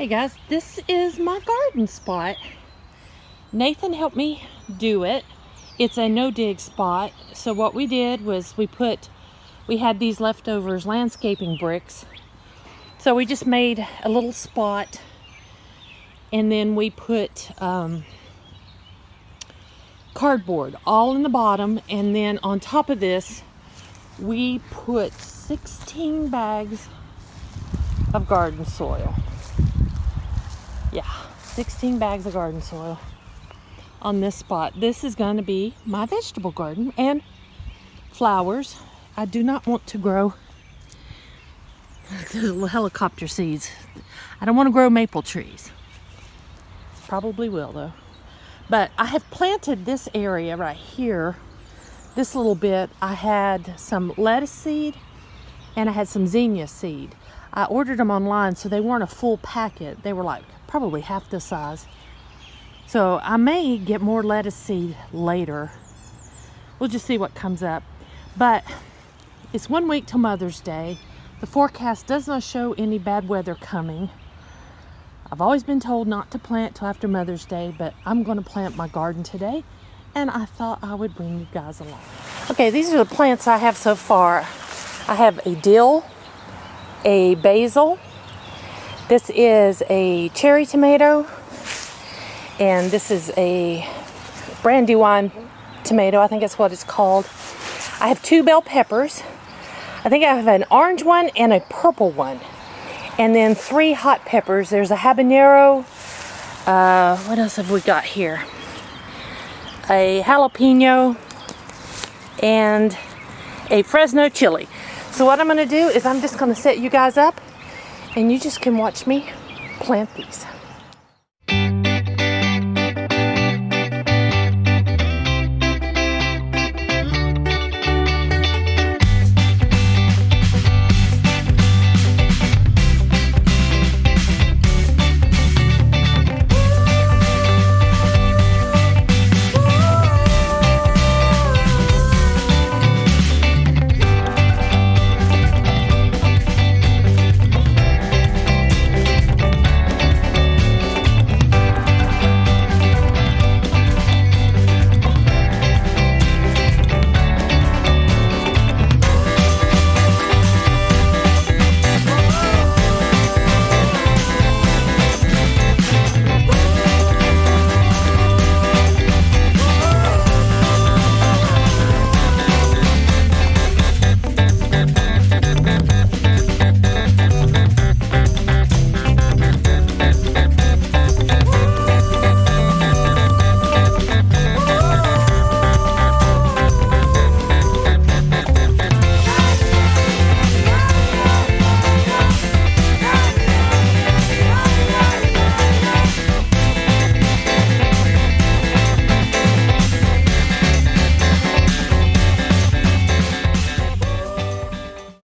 Hey guys, this is my garden spot. Nathan helped me do it. It's a no-dig spot. So what we did was we had these leftovers landscaping bricks. So we just made a little spot, and then we put cardboard all in the bottom, and then on top of this we put 16 bags of garden soil. Yeah, 16 bags of garden soil on this spot. This is going to be my vegetable garden and flowers. I do not want to grow little helicopter seeds. I don't want to grow maple trees. Probably will though. But I have planted this area right here, this little bit. I had some lettuce seed and I had some zinnia seed. I ordered them online, so they weren't a full packet. They were like probably half the size. So I may get more lettuce seed later. We'll just see what comes up. But it's 1 week till Mother's Day. The forecast does not show any bad weather coming. I've always been told not to plant till after Mother's Day, but I'm going to plant my garden today, and I thought I would bring you guys along. Okay, these are the plants I have so far. I have a dill, a basil, this is a cherry tomato, and this is a brandywine tomato, I think that's what it's called. I have 2 bell peppers. I think I have an orange one and a purple one. And then 3 hot peppers. There's a habanero. What else have we got here? A jalapeno and a Fresno chili. So what I'm going to do is I'm just going to set you guys up, and you just can watch me plant these.